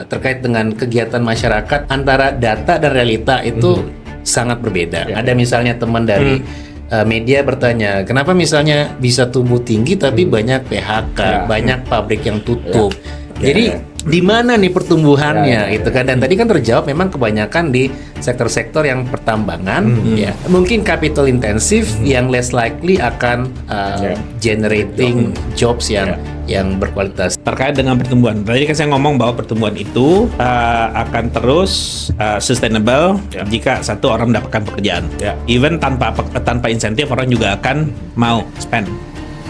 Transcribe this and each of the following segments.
terkait dengan kegiatan masyarakat antara data dan realita itu sangat berbeda. Ada misalnya teman dari media bertanya, kenapa misalnya bisa tumbuh tinggi tapi banyak PHK, banyak pabrik yang tutup. Jadi di mana nih pertumbuhannya gitu kan? Dan tadi kan terjawab memang kebanyakan di sektor-sektor yang pertambangan, ya mungkin capital intensif yang less likely akan generating jobs yang berkualitas. Terkait dengan pertumbuhan, tadi kan saya ngomong bahwa pertumbuhan itu akan terus sustainable jika satu orang mendapatkan pekerjaan. Even tanpa insentif orang juga akan mau spend.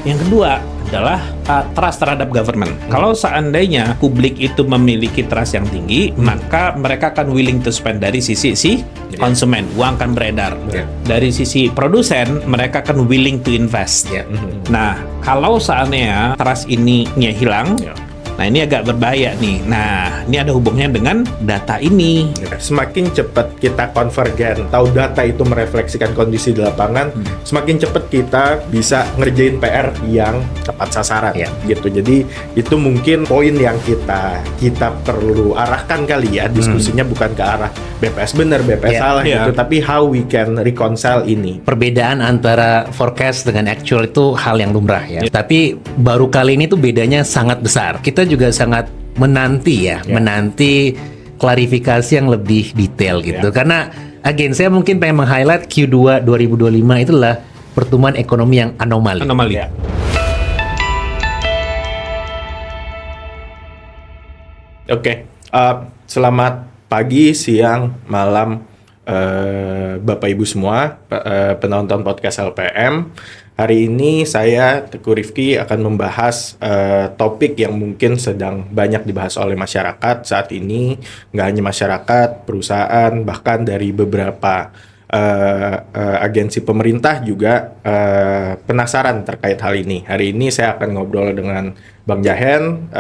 Yang kedua adalah trust terhadap government. Kalau seandainya publik itu memiliki trust yang tinggi, maka mereka akan willing to spend dari sisi konsumen, uang akan beredar. Dari sisi produsen, mereka akan willing to invest. Nah, kalau seandainya trust ininya hilang, nah ini agak berbahaya nih. Nah, ini ada hubungannya dengan data ini. Semakin cepat kita konvergen, tahu data itu merefleksikan kondisi di lapangan, semakin cepat kita bisa ngerjain PR yang tepat sasaran, gitu. Jadi itu mungkin poin yang kita perlu arahkan kali ya, diskusinya bukan ke arah BPS benar, BPS salah gitu, tapi how we can reconcile ini. Perbedaan antara forecast dengan actual itu hal yang lumrah ya. Tapi baru kali ini tuh bedanya sangat besar. Kita juga sangat menanti klarifikasi yang lebih detail gitu. Karena again saya mungkin pengen meng-highlight Q2 2025 itu adalah pertumbuhan ekonomi yang anomali. Oke. Selamat pagi, siang, malam Bapak Ibu semua, penonton podcast LPM. Hari ini saya, Teguh Rifki, akan membahas topik yang mungkin sedang banyak dibahas oleh masyarakat saat ini. Nggak hanya masyarakat, perusahaan, bahkan dari beberapa agensi pemerintah juga penasaran terkait hal ini. Hari ini saya akan ngobrol dengan Bang Jahen,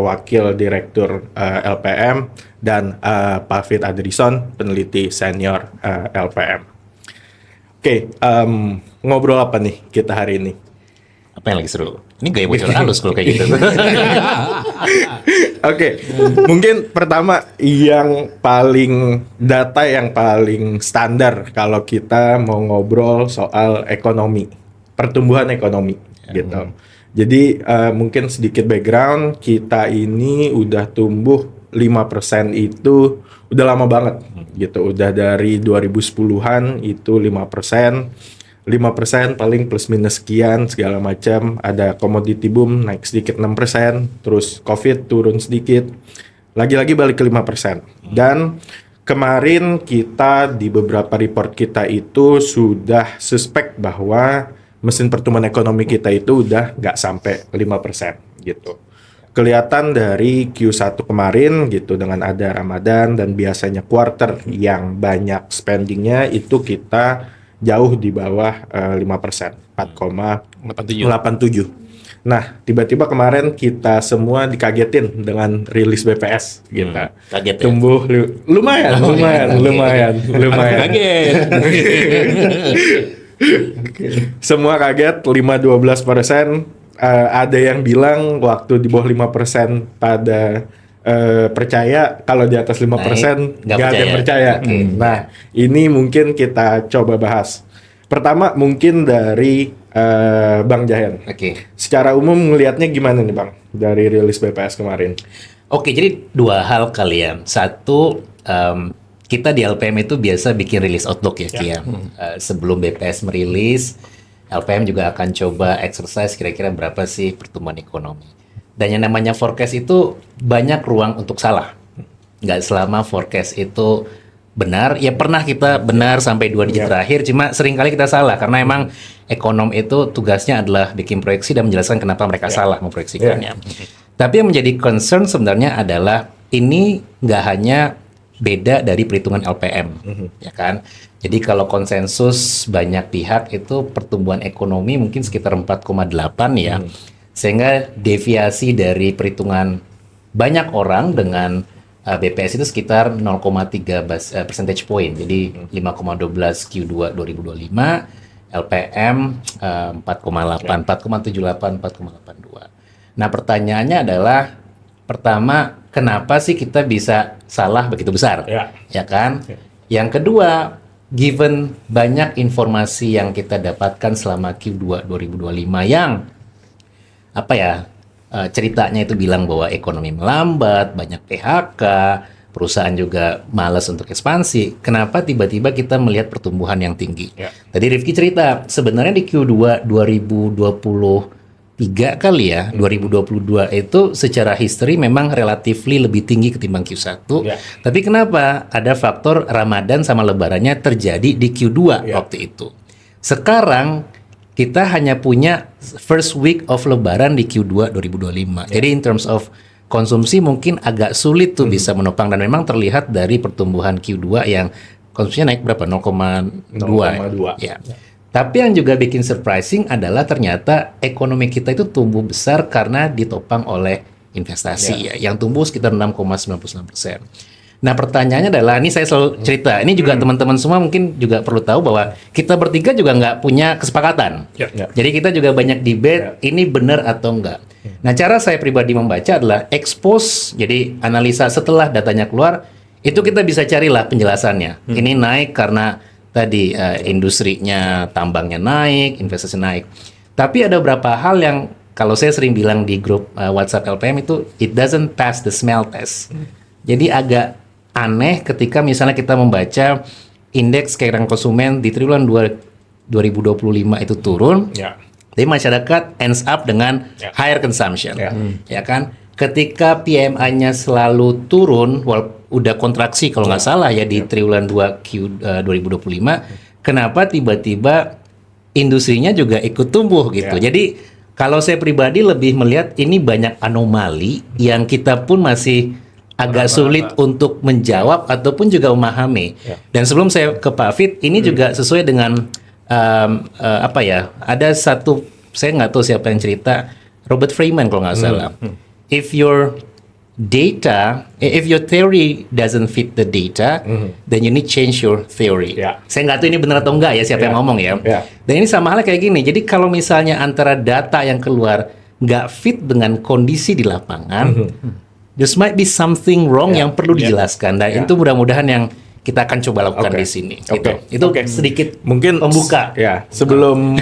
Wakil Direktur LPM, dan Pak Fit Adrison, peneliti senior LPM. Oke, ngobrol apa nih kita hari ini? Apa yang lagi seru? Ini gaya bocor halus kalau kayak gitu. Oke, mungkin pertama data yang paling standar kalau kita mau ngobrol soal ekonomi, pertumbuhan ekonomi gitu. Jadi mungkin sedikit background, kita ini udah tumbuh 5% itu udah lama banget gitu. Udah dari 2010-an itu 5%. 5% paling plus minus sekian segala macam. Ada commodity boom naik sedikit 6%, terus Covid turun sedikit. Lagi-lagi balik ke 5%. Dan kemarin kita di beberapa report kita itu sudah suspek bahwa mesin pertumbuhan ekonomi kita itu udah nggak sampai 5% gitu. Kelihatan dari Q1 kemarin gitu, dengan ada Ramadan dan biasanya quarter yang banyak spendingnya itu kita jauh di bawah 5%, 4,87. Nah, tiba-tiba kemarin kita semua dikagetin dengan rilis BPS kita. Kaget Tumbuh lumayan. Kaget. Semua kaget 5-12%. Ada yang bilang waktu di bawah 5% pada percaya, kalau di atas 5% nggak ada yang percaya. Nah, ini mungkin kita coba bahas. Pertama mungkin dari Bang Jahen. Secara umum ngelihatnya gimana nih Bang dari rilis BPS kemarin? Oke, jadi dua hal kali ya. Satu, kita di LPM itu biasa bikin rilis outlook ya, Ki ya. Sebelum BPS merilis, LPM juga akan coba exercise kira-kira berapa sih pertumbuhan ekonomi. Dan yang namanya forecast itu banyak ruang untuk salah. Nggak selama forecast itu benar. Ya pernah kita benar sampai 2 digit terakhir, cuma seringkali kita salah. Karena emang ekonom itu tugasnya adalah bikin proyeksi dan menjelaskan kenapa mereka salah memproyeksikannya. Tapi yang menjadi concern sebenarnya adalah ini nggak hanya beda dari perhitungan LPM, ya kan? Jadi kalau konsensus banyak pihak itu pertumbuhan ekonomi mungkin sekitar 4,8 ya. Sehingga deviasi dari perhitungan banyak orang dengan BPS itu sekitar 0,3 percentage point. Jadi 5,12 Q2 2025, LPM 4,8, 4,78, 4,82. Nah pertanyaannya adalah, pertama, kenapa sih kita bisa salah begitu besar? Ya kan? Yang kedua, given banyak informasi yang kita dapatkan selama Q2 2025 yang apa ya, ceritanya itu bilang bahwa ekonomi melambat, banyak PHK, perusahaan juga malas untuk ekspansi. Kenapa tiba-tiba kita melihat pertumbuhan yang tinggi? Tadi Rifki cerita, sebenarnya di Q2 2023 kali ya, 2022 itu secara history memang relatively lebih tinggi ketimbang Q1. Tapi kenapa? Ada faktor Ramadan sama Lebarannya terjadi di Q2 waktu itu. Sekarang kita hanya punya first week of Lebaran di Q2 2025. Jadi in terms of konsumsi mungkin agak sulit tuh bisa menopang, dan memang terlihat dari pertumbuhan Q2 yang konsumsinya naik berapa? 0,2 ya. Tapi yang juga bikin surprising adalah ternyata ekonomi kita itu tumbuh besar karena ditopang oleh investasi ya, yang tumbuh sekitar 6,99%. Nah pertanyaannya adalah, ini saya selalu cerita, ini juga teman-teman semua mungkin juga perlu tahu bahwa kita bertiga juga nggak punya kesepakatan. Jadi kita juga banyak debate, ini benar atau enggak. Nah cara saya pribadi membaca adalah expose, jadi analisa setelah datanya keluar, itu kita bisa carilah penjelasannya. Ini naik karena tadi industrinya, tambangnya naik, investasi naik. Tapi ada beberapa hal yang kalau saya sering bilang di grup WhatsApp LPM itu, it doesn't pass the smell test. Jadi agak aneh ketika misalnya kita membaca indeks keyakinan konsumen di triwulan 2025 itu turun, tapi masyarakat ends up dengan higher consumption, ya kan? Ketika PMI-nya selalu turun, udah kontraksi kalau nggak salah ya di triwulan 2 Q 2025, kenapa tiba-tiba industrinya juga ikut tumbuh gitu? Jadi kalau saya pribadi lebih melihat ini banyak anomali yang kita pun masih agak sulit untuk menjawab ataupun juga memahami. Dan sebelum saya ke Pak Fit, ini juga sesuai dengan apa ya? Ada satu, saya nggak tahu siapa yang cerita, Robert Freeman kalau nggak salah. If your theory doesn't fit the data, then you need change your theory. Saya nggak tahu ini benar atau enggak ya, siapa yang ngomong ya. Dan ini sama halnya kayak gini. Jadi kalau misalnya antara data yang keluar nggak fit dengan kondisi di lapangan, there might be something wrong yang perlu dijelaskan. Dan itu mudah-mudahan yang kita akan coba lakukan di sini. Itu sedikit mungkin pembuka. Sebelum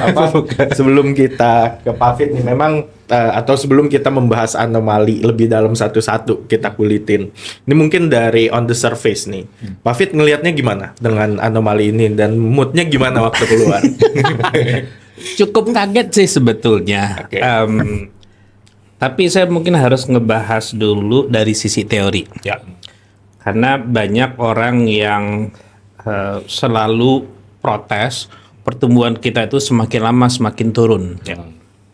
sebelum kita ke Pak Fit nih, memang atau sebelum kita membahas anomali lebih dalam satu-satu kita kulitin. Ini mungkin dari on the surface nih. Pak Fit ngelihatnya gimana dengan anomali ini dan moodnya gimana waktu keluar? Cukup kaget sih sebetulnya. Tapi saya mungkin harus ngebahas dulu dari sisi teori. Karena banyak orang yang selalu protes pertumbuhan kita itu semakin lama semakin turun.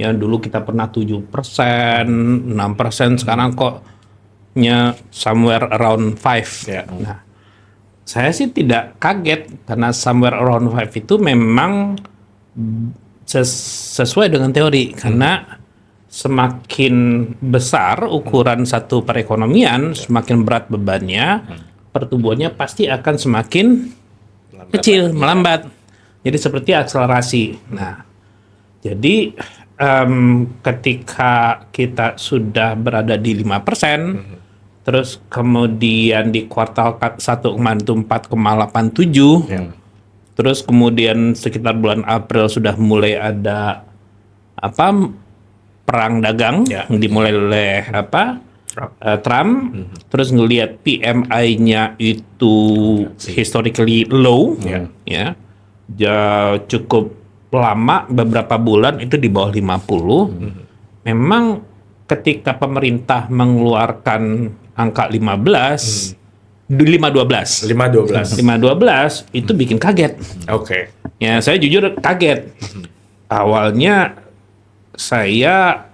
Ya dulu kita pernah 7%, 6%, sekarang kok somewhere around 5%. Nah, saya sih tidak kaget karena somewhere around 5 itu memang sesuai dengan teori, karena semakin besar ukuran satu perekonomian, semakin berat bebannya, pertumbuhannya pasti akan semakin kecil, melambat. Jadi seperti akselerasi. Nah, jadi ketika kita sudah berada di 5%, terus kemudian di kuartal 1 kemarin itu 4,87, terus kemudian sekitar bulan April sudah mulai ada perang dagang dimulai oleh Trump, terus ngelihat PMI-nya itu historically low, cukup lama, beberapa bulan itu di bawah 50. Memang ketika pemerintah mengeluarkan angka 512 itu bikin kaget. Ya, saya jujur kaget. Awalnya saya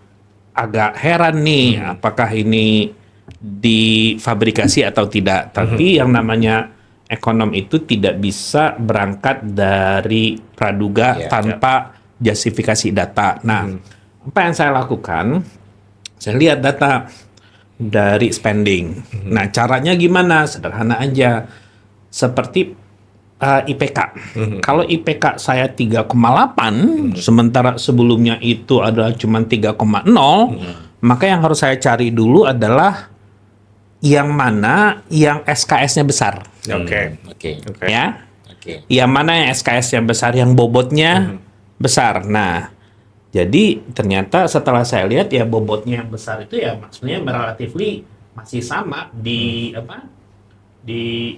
agak heran nih, apakah ini difabrikasi atau tidak. Tapi yang namanya ekonom itu tidak bisa berangkat dari praduga tanpa justifikasi data. Nah, apa yang saya lakukan? Saya lihat data dari spending. Nah, caranya gimana? Sederhana aja. Seperti IPK. Kalau IPK saya 3,8, sementara sebelumnya itu adalah cuma 3,0, maka yang harus saya cari dulu adalah yang mana yang SKS-nya besar. Oke. Oke. Ya. Oke. Yang mana yang SKS-nya besar, yang bobotnya besar. Nah, jadi ternyata setelah saya lihat ya bobotnya yang besar itu ya maksudnya relatively masih sama di di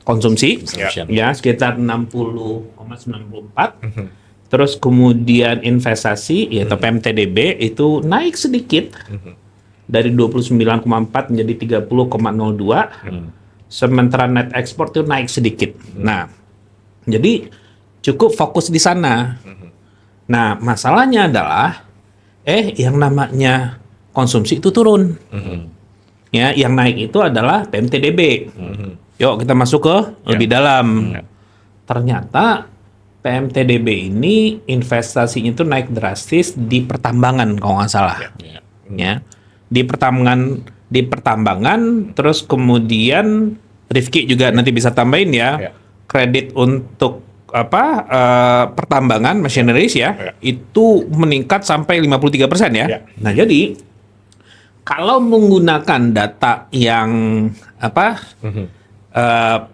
konsumsi Consumption. ya sekitar 60,94. Terus kemudian investasi yaitu PMTDB itu naik sedikit dari 29,4 menjadi 30,02. Sementara net ekspor itu naik sedikit. Nah, jadi cukup fokus di sana. Nah, masalahnya adalah yang namanya konsumsi itu turun. Ya, yang naik itu adalah PMTDB. Yuk kita masuk ke lebih dalam. Ternyata PMTDB ini investasinya itu naik drastis di pertambangan kalau nggak salah. Ya. Di pertambangan terus kemudian Rifki juga nanti bisa tambahin ya. Kredit untuk pertambangan machineries itu meningkat sampai 53% ya. Nah, jadi kalau menggunakan data yang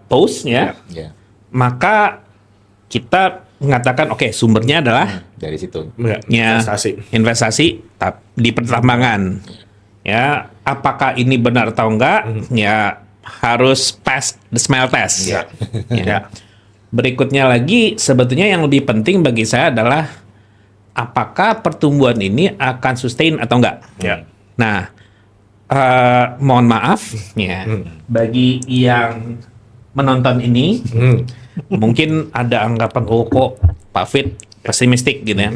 post ya, maka kita mengatakan oke, sumbernya adalah Dari situ. ya, investasi di pertambangan. Ya, apakah ini benar atau enggak? Ya harus pass the smell test. Ya. Berikutnya lagi sebetulnya yang lebih penting bagi saya adalah apakah pertumbuhan ini akan sustain atau enggak. Nah, mohon maaf ya bagi yang menonton ini mungkin ada anggapan kok Pak Fit pesimistik gitu ya.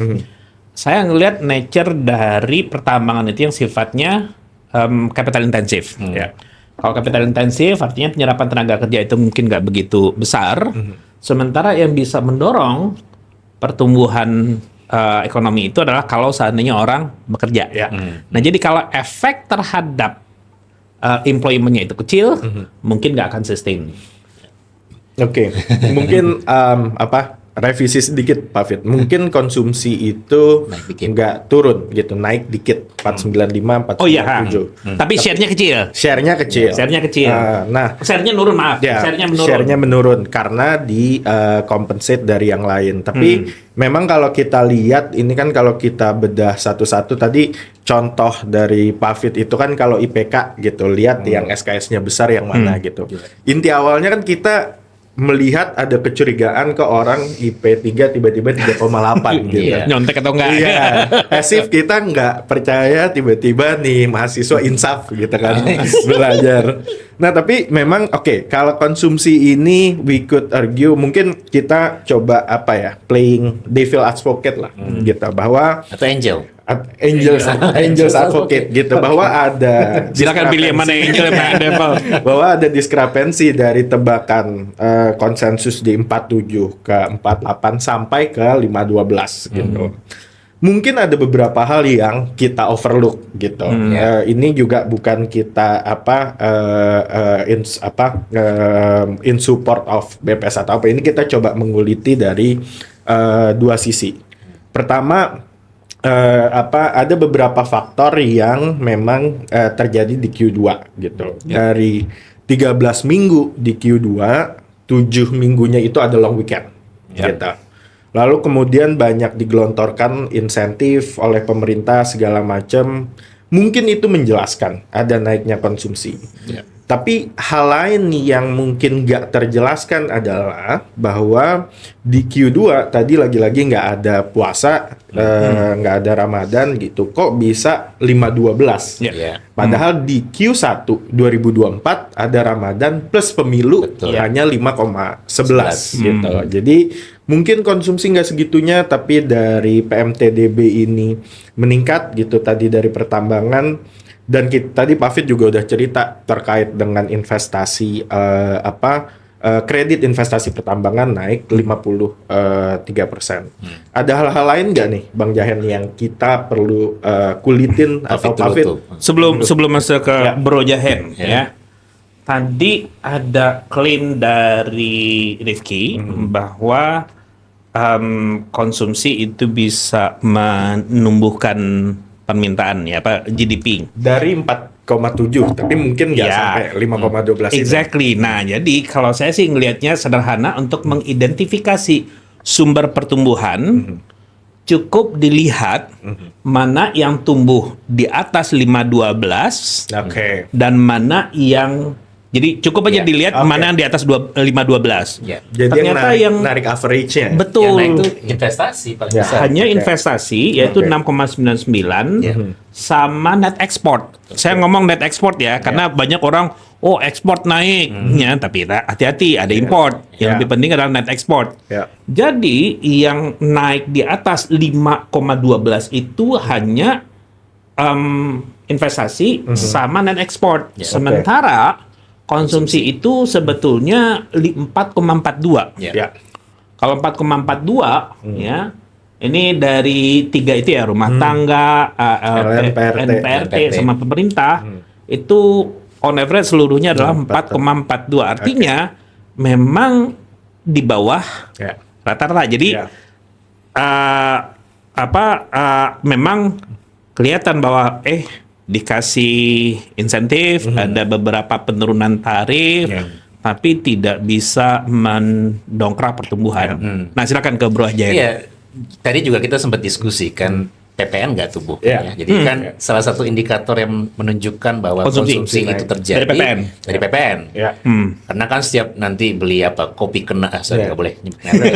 Saya ngelihat nature dari pertambangan itu yang sifatnya capital intensif. Kalau capital intensif artinya penyerapan tenaga kerja itu mungkin nggak begitu besar. Sementara yang bisa mendorong pertumbuhan ekonomi itu adalah kalau seandainya orang bekerja. Nah, jadi kalau efek terhadap employment-nya itu kecil, mungkin nggak akan sustain. Oke, mungkin revisi sedikit Pak Fit. Mungkin konsumsi itu nggak turun gitu, naik dikit 495, 497. Oh iya, tapi share-nya kecil. Share-nya kecil. Share-nya kecil. Nah, share-nya nurun, maaf. ya, Share-nya menurun. karena di compensate dari yang lain. Tapi memang kalau kita lihat ini kan kalau kita bedah satu-satu tadi contoh dari Pak Fit itu kan kalau IPK gitu, lihat yang SKS-nya besar yang mana gitu. Inti awalnya kan kita melihat ada kecurigaan ke orang IP 3 tiba-tiba 3,8 gitu. Nyontek atau enggak? Iya, asif kita nggak percaya tiba-tiba nih mahasiswa insaf gitu kan belajar. Nah tapi memang oke, kalau konsumsi ini we could argue mungkin kita coba playing devil advocate lah gitu bahwa Atau Angels advocate gitu bahwa ada Silakan pilih yang mana angel yang mana devil. bahwa ada diskrepensi dari tebakan konsensus di 47 ke 48 sampai ke 512 gitu. Mungkin ada beberapa hal yang kita overlook gitu. Ini juga bukan kita in support of BPS atau apa. Ini kita coba menguliti dari dua sisi. Pertama, ada beberapa faktor yang memang terjadi di Q2 gitu. Dari 13 minggu di Q2, 7 minggunya itu ada long weekend gitu. Lalu kemudian banyak digelontorkan insentif oleh pemerintah segala macam. Mungkin itu menjelaskan ada naiknya konsumsi. Tapi hal lain yang mungkin nggak terjelaskan adalah bahwa di Q2 tadi lagi-lagi nggak ada puasa, nggak ada Ramadan gitu. Kok bisa 5.12? Padahal di Q1 2024 ada Ramadan plus pemilu hanya 5,11 gitu. Jadi mungkin konsumsi nggak segitunya, tapi dari PMTDB ini meningkat gitu tadi dari pertambangan. Dan tadi Pak Fit juga udah cerita terkait dengan investasi kredit investasi pertambangan naik 53%. Ada hal-hal lain nggak nih Bang Jahen yang kita perlu kulitin atau Pak Fit? Sebelum masuk ke Bro Jahen ya. Tadi ada klaim dari Rifki bahwa konsumsi itu bisa menumbuhkan permintaan ya apa GDP. Dari 4,7 tapi mungkin nggak sampai 5,12 itu. Exactly. Nah, jadi kalau saya sih ngelihatnya sederhana untuk mengidentifikasi sumber pertumbuhan cukup dilihat mana yang tumbuh di atas 5,12 Oke. dan mana yang jadi cukup aja Ya, dilihat oke. mana yang di atas 5,12. Ya. Jadi Ternyata yang yang narik average-nya. betul. Yang naik itu investasi paling Ya. besar. Hanya Oke. investasi yaitu Oke. 6,99 Ya. sama net export. Saya ngomong net export ya karena banyak orang ekspor naik ya, tapi hati-hati ada import. Yang Ya. lebih penting adalah net export. Ya. Jadi yang naik di atas 5,12 itu hanya investasi sama net export. Ya. Sementara konsumsi itu sebetulnya 4,42. Ya. Ya. Kalau 4,42 ya, ini dari 3 itu ya rumah tangga, NPRT sama pemerintah itu on average seluruhnya adalah 4,42. Artinya memang di bawah Ya. rata-rata. Jadi Ya. memang kelihatan bahwa dikasih insentif, ada beberapa penurunan tarif, tapi tidak bisa mendongkrak pertumbuhan. Nah, silakan ke Bro Ajaib. Iya, tadi juga kita sempat diskusi kan PPN nggak tumbuh. Iya. Ya. Jadi kan salah satu indikator yang menunjukkan bahwa konsumsi itu terjadi Dari PPN. Dari PPN. Ya. Karena kan setiap nanti beli apa kopi kena, sorry Iya. nggak boleh nyebut merek.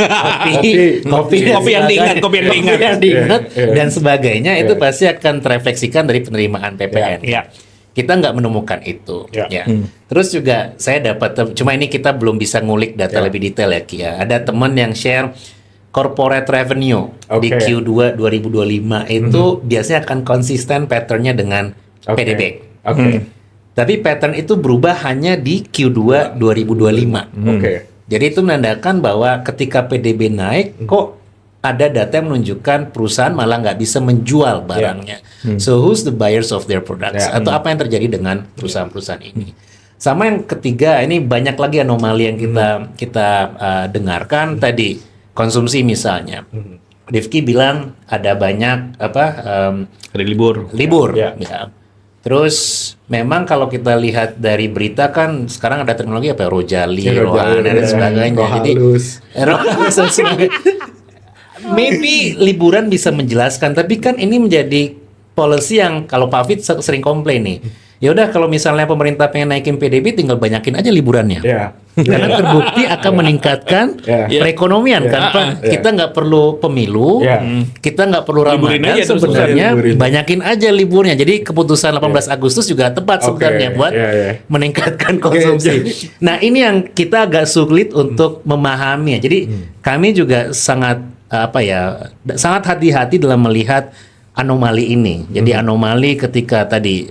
Kopi yang diingat, kopi yang diingat. Iya. Dan sebagainya itu Iya. pasti akan terefleksikan dari penerimaan PPN. Iya. Kita nggak menemukan itu. Ya. Ya. Terus juga saya dapat, cuma ini kita belum bisa ngulik data Ya. lebih detail ya Ki ya. Ada teman yang share corporate revenue di Oke. Q2 2025 itu biasanya akan konsisten patternnya dengan Oke. PDB. Oke. Tapi pattern itu berubah hanya di Q2 2025. Oke. Jadi itu menandakan bahwa ketika PDB naik, kok ada data yang menunjukkan perusahaan malah nggak bisa menjual barangnya. So who's the buyers of their products? Ya. Atau apa yang terjadi dengan perusahaan-perusahaan ini? Sama yang ketiga, ini banyak lagi anomali yang kita dengarkan tadi. Konsumsi misalnya, Rifki bilang ada banyak Hari libur. libur. Ya. Ya. Terus memang kalau kita lihat dari berita kan sekarang ada teknologi apa Rojali, Rohana dan sebagainya. Jadi Rohalus dan sebagainya. Maybe liburan bisa menjelaskan, tapi kan ini menjadi policy yang kalau Pak Fit sering komplain nih. Ya udah kalau misalnya pemerintah pengen naikin PDB tinggal banyakin aja liburannya. Ya. Karena terbukti akan meningkatkan Ya. perekonomian kan Pak. Ya. Kita nggak perlu pemilu, Ya. kita nggak perlu Liburin Ramadan aja terus. sebenarnya Liburin. banyakin aja liburnya. Jadi keputusan 18 Agustus juga tepat Oke. sebenarnya buat Ya. meningkatkan konsumsi. Nah ini yang kita agak sulit untuk memahami. Jadi kami juga sangat sangat hati-hati dalam melihat anomali ini. Jadi anomali ketika tadi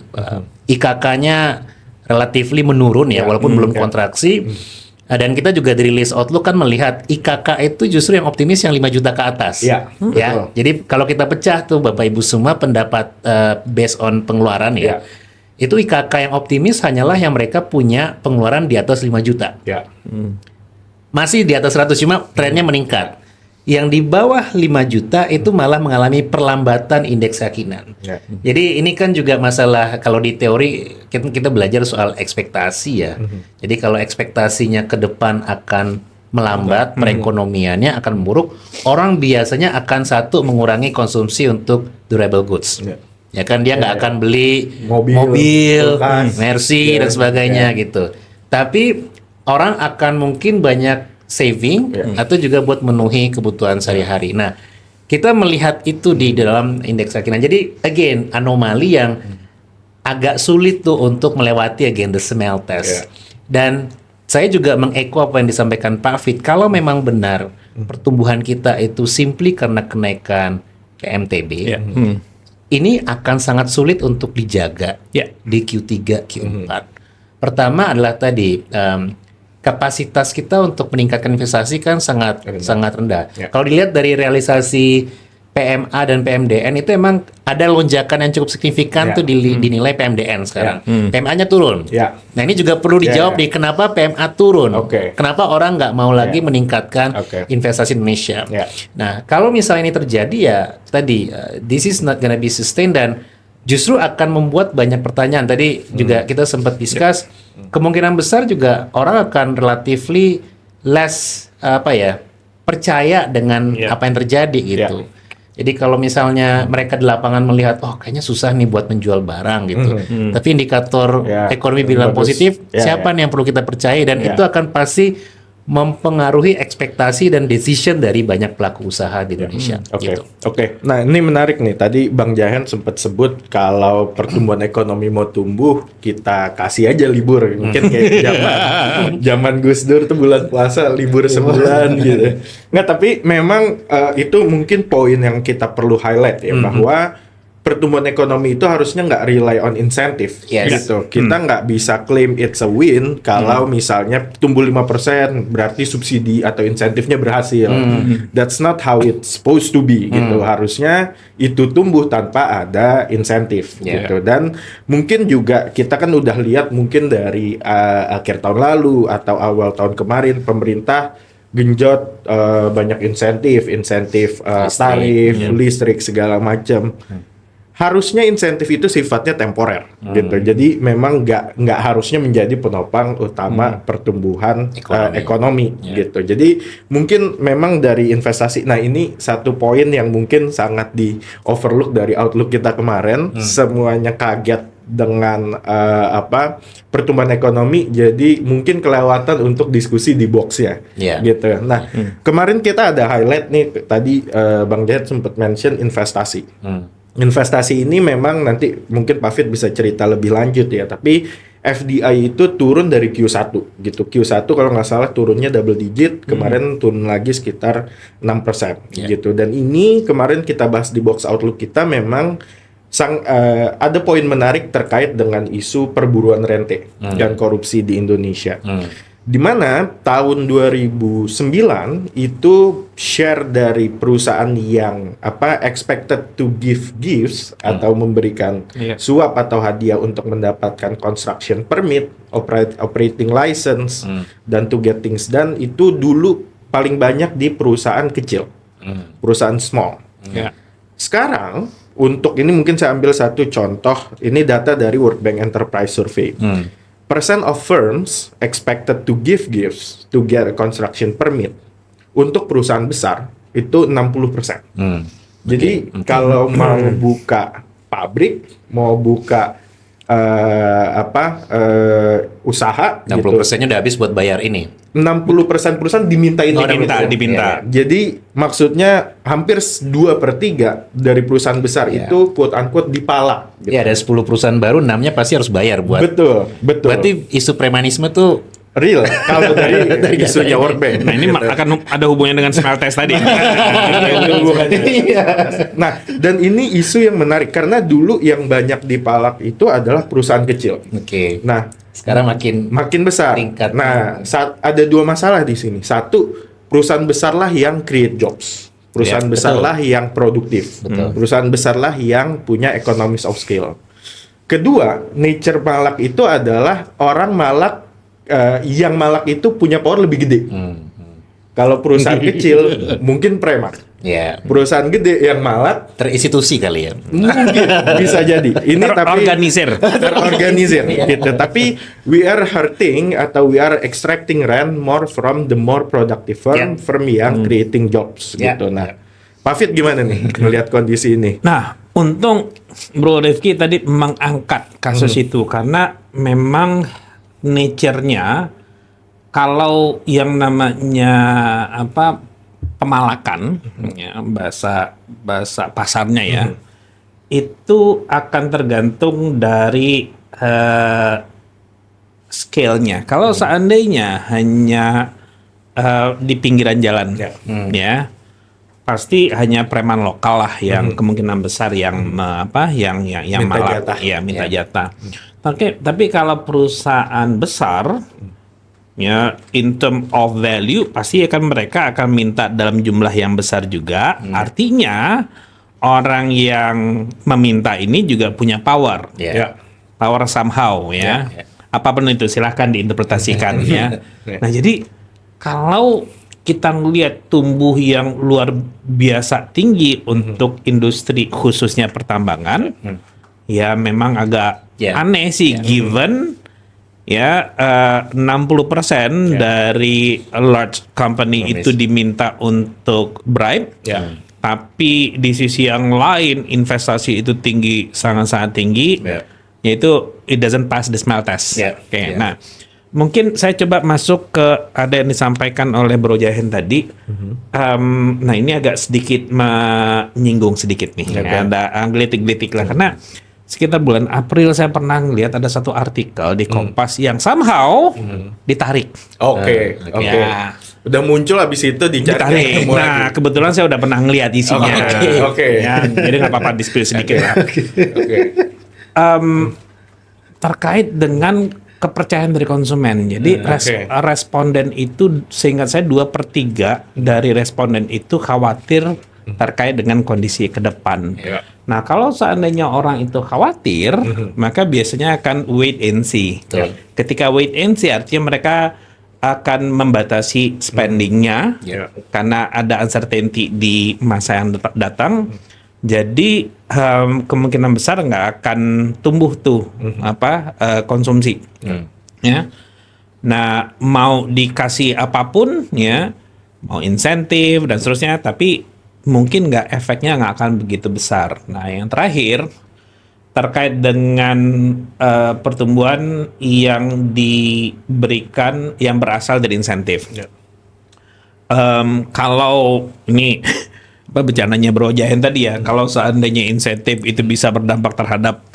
IKK-nya relatifly menurun ya, walaupun belum kontraksi. Dan kita juga di rilis Outlook kan melihat IKK itu justru yang optimis yang 5 juta ke atas. Iya, Ya. betul. Jadi kalau kita pecah tuh Bapak Ibu semua pendapat based on pengeluaran ya. Itu IKK yang optimis hanyalah yang mereka punya pengeluaran di atas 5 juta. Ya. Masih di atas 100 cuma trennya meningkat. Yang di bawah 5 juta itu malah mengalami perlambatan indeks keyakinan. Ya. Jadi ini kan juga masalah kalau di teori kita belajar soal ekspektasi ya. Jadi kalau ekspektasinya ke depan akan melambat, perekonomiannya akan memburuk, orang biasanya akan mengurangi konsumsi untuk durable goods. Ya. Ya kan dia nggak akan beli Mobil, kulkas, Mercy dan sebagainya gitu. Tapi orang akan mungkin banyak saving atau juga buat memenuhi kebutuhan sehari-hari. Nah, kita melihat itu di dalam indeks keyakinan. Jadi again anomali yang agak sulit tuh untuk melewati again the smell test. Dan saya juga mengeko apa yang disampaikan Pak Fit. Kalau memang benar pertumbuhan kita itu simply karena kenaikan PMTB, ini akan sangat sulit untuk dijaga di Q3, Q4. Pertama adalah tadi kapasitas kita untuk meningkatkan investasi kan sangat rendah. Kalau dilihat dari realisasi PMA dan PMDN itu emang ada lonjakan yang cukup signifikan tuh dinilai PMDN sekarang. PMA-nya turun. Nah ini juga perlu dijawab nih kenapa PMA turun. Kenapa orang nggak mau lagi meningkatkan investasi Indonesia. Nah kalau misalnya ini terjadi ya tadi this is not gonna be sustained dan justru akan membuat banyak pertanyaan. Tadi juga kita sempat discuss, kemungkinan besar juga orang akan relatively less percaya dengan apa yang terjadi gitu. Jadi kalau misalnya mereka di lapangan melihat, oh kayaknya susah nih buat menjual barang gitu, tapi indikator ekonomi bilang positif, siapa nih yang perlu kita percaya, dan itu akan pasti mempengaruhi ekspektasi dan decision dari banyak pelaku usaha di Indonesia. Oke. Nah, ini menarik nih. Tadi Bang Jahan sempat sebut kalau pertumbuhan ekonomi mau tumbuh, kita kasih aja libur. Mungkin kayak zaman Gus Dur tuh bulan puasa libur sebulan gitu. Nggak, tapi memang itu mungkin poin yang kita perlu highlight ya, bahwa pertumbuhan ekonomi itu harusnya nggak rely on insentif gitu. Kita nggak bisa claim it's a win kalau misalnya tumbuh 5% berarti subsidi atau insentifnya berhasil. That's not how it's supposed to be gitu. Harusnya itu tumbuh tanpa ada insentif gitu. Dan mungkin juga kita kan udah lihat mungkin dari akhir tahun lalu atau awal tahun kemarin pemerintah genjot banyak insentif tarif, listrik segala macam. Harusnya insentif itu sifatnya temporer gitu. Jadi memang nggak harusnya menjadi penopang utama pertumbuhan ekonomi gitu. Jadi mungkin memang dari investasi. Nah, ini satu poin yang mungkin sangat di overlook dari outlook kita kemarin. Semuanya kaget dengan pertumbuhan ekonomi, jadi mungkin kelewatan untuk diskusi di box ya gitu. Nah, kemarin kita ada highlight nih, tadi Bang Jahat sempat mention investasi. Investasi ini memang nanti mungkin Pak Fit bisa cerita lebih lanjut ya, tapi FDI itu turun dari Q1 gitu. Q1 kalau nggak salah turunnya double digit, kemarin turun lagi sekitar 6% gitu. Dan ini kemarin kita bahas di box outlook kita, memang ada poin menarik terkait dengan isu perburuan rente dan korupsi di Indonesia. Di mana tahun 2009 itu share dari perusahaan yang expected to give gifts atau memberikan suap atau hadiah untuk mendapatkan construction permit, operating license, dan to get things done, itu dulu paling banyak di perusahaan kecil, perusahaan small. Sekarang untuk ini mungkin saya ambil satu contoh, ini data dari World Bank Enterprise Survey. Percent of firms expected to give gifts to get a construction permit untuk perusahaan besar itu 60%. Jadi kalau mau buka pabrik, mau buka usaha 60%-nya udah habis buat bayar ini. 60% perusahaan diminta. Jadi maksudnya hampir 2/3 dari perusahaan besar itu quote unquote dipalak gitu. Ada 10 perusahaan baru, 6-nya pasti harus bayar buat. Betul. Berarti isu premanisme tuh real kalau dari isunya World Bank. Nah, ini akan ada hubungannya dengan smell test tadi. Nah, dan ini isu yang menarik karena dulu yang banyak dipalak itu adalah perusahaan kecil. Nah, sekarang makin besar. Tingkat. Nah, ada dua masalah di sini. Satu, perusahaan besarlah yang create jobs. Perusahaan besarlah yang produktif. Perusahaan besarlah yang punya economies of scale. Kedua, nature malak itu adalah orang malak yang malak itu punya power lebih gede. Kalau perusahaan kecil mungkin preman. Perusahaan gede yang malak terinstitusi kali ya. Mungkin bisa jadi. Ini tapi terorganisir gitu. Tapi we are hurting atau we are extracting rent more from the more productive firm yang creating jobs gitu. Nah, Pak Fit gimana nih melihat kondisi ini? Nah, untung Bro Rifki tadi mengangkat kasus itu karena memang nature-nya kalau yang namanya pemalakan bahasa pasarnya ya, itu akan tergantung dari scale-nya. Kalau seandainya hanya di pinggiran jalan ya, pasti hanya preman lokal lah yang kemungkinan besar yang yang malak minta jatah. Tapi kalau perusahaan besar ya, in term of value pasti mereka akan minta dalam jumlah yang besar juga. Artinya orang yang meminta ini juga punya power, power somehow ya. Apapun itu silahkan diinterpretasikan ya. Nah, jadi kalau kita ngelihat tumbuh yang luar biasa tinggi untuk industri khususnya pertambangan, ya memang agak aneh sih given ya 60% dari large company itu diminta untuk bribe. Tapi di sisi yang lain investasi itu tinggi, sangat-sangat tinggi, yaitu it doesn't pass the smell test. Nah, mungkin saya coba masuk ke ada yang disampaikan oleh Bro Jahen tadi. Nah ini agak sedikit menyinggung sedikit nih, ada gelitik-gelitik lah karena sekitar bulan April saya pernah lihat ada satu artikel di Kompas yang somehow ditarik. Oke. Udah muncul habis itu dicari. Nah, kebetulan saya udah pernah ngelihat isinya. Ya, jadi nggak apa-apa di-spill sedikit lah. Terkait dengan kepercayaan dari konsumen. Jadi responden itu, seingat saya 2/3 dari responden itu khawatir terkait dengan kondisi ke depan. Nah, kalau seandainya orang itu khawatir, maka biasanya akan wait and see. Ketika wait and see artinya mereka akan membatasi spendingnya karena ada uncertainty di masa yang datang. Jadi kemungkinan besar nggak akan tumbuh tuh konsumsi. Ya. Nah, mau dikasih apapun ya, mau insentif dan seterusnya, tapi mungkin efeknya nggak akan begitu besar. Nah, yang terakhir terkait dengan pertumbuhan yang diberikan yang berasal dari insentif. Kalau ini bercananya Bro Jahen tadi ya, kalau seandainya insentif itu bisa berdampak terhadap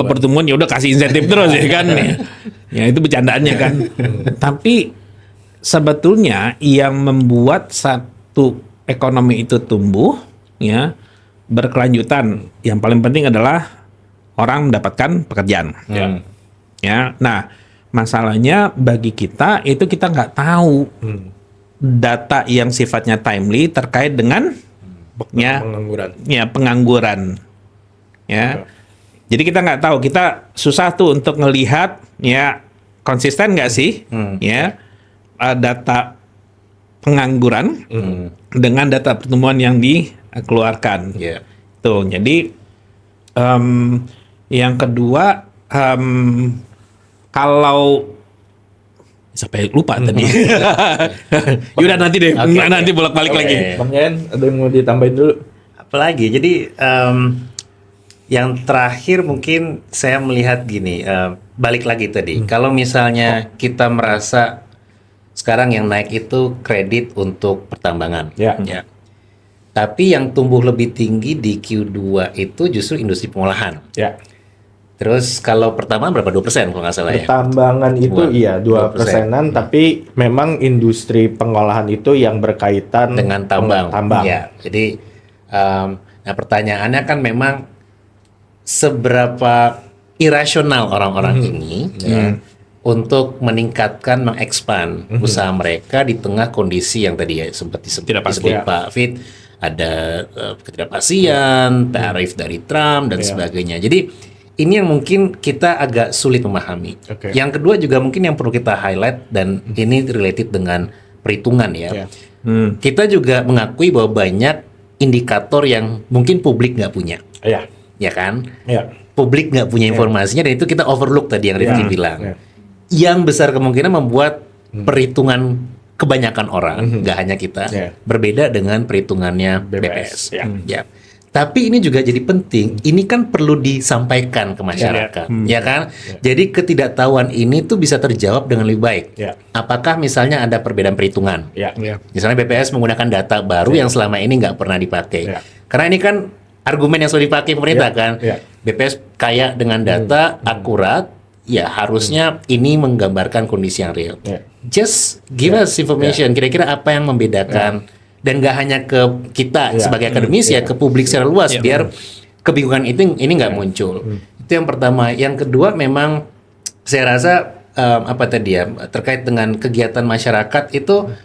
pertumbuhan, ya udah kasih insentif terus ya kan. Ya itu bercandaannya kan. Tapi sebetulnya yang membuat satu ekonomi itu tumbuh ya berkelanjutan, yang paling penting adalah orang mendapatkan pekerjaan. Ya, nah masalahnya bagi kita itu kita nggak tahu data yang sifatnya timely terkait dengan pengangguran. Ya, jadi kita nggak tahu, kita susah tuh untuk ngelihat ya konsisten nggak sih ya data pengangguran dengan data pertumbuhan yang dikeluarkan. Tuh, jadi yang kedua, kalau sampai lupa tadi. Yaudah nanti deh, nanti bolak-balik lagi. Bang Yen, ada yang mau ditambahin dulu? Apalagi, jadi yang terakhir mungkin saya melihat gini, balik lagi tadi. Kalau misalnya kita merasa sekarang yang naik itu kredit untuk pertambangan, ya. Tapi yang tumbuh lebih tinggi di Q2 itu justru industri pengolahan. Terus kalau pertambangan berapa? 2% kalau nggak salah ya? Pertambangan itu 2%-an, tapi memang industri pengolahan itu yang berkaitan dengan tambang. Ya, jadi nah pertanyaannya kan memang seberapa irasional orang-orang ini untuk meningkatkan, mengekspan usaha mereka di tengah kondisi yang tadi ya sempat disebut Pak Fit, ada ketidakpastian, tarif dari Trump dan sebagainya. Jadi ini yang mungkin kita agak sulit memahami. Yang kedua juga mungkin yang perlu kita highlight, dan ini related dengan perhitungan ya. Kita juga mengakui bahwa banyak indikator yang mungkin publik nggak punya. Ya kan? Publik nggak punya informasinya, dan itu kita overlook tadi yang Rifki bilang. Yang besar kemungkinan membuat perhitungan kebanyakan orang, nggak hanya kita, berbeda dengan perhitungannya BPS. Tapi ini juga jadi penting, ini kan perlu disampaikan ke masyarakat, ya kan? Jadi ketidaktahuan ini tuh bisa terjawab dengan lebih baik. Apakah misalnya ada perbedaan perhitungan? Misalnya BPS menggunakan data baru yang selama ini nggak pernah dipakai. Karena ini kan argumen yang sudah dipakai pemerintah kan. BPS kaya dengan data akurat, ya harusnya ini menggambarkan kondisi yang real. Just give us information, kira-kira apa yang membedakan. Dan nggak hanya ke kita sebagai akademis ya, ke publik secara luas, biar kebingungan itu ini nggak muncul. Itu yang pertama. Yang kedua, memang saya rasa terkait dengan kegiatan masyarakat itu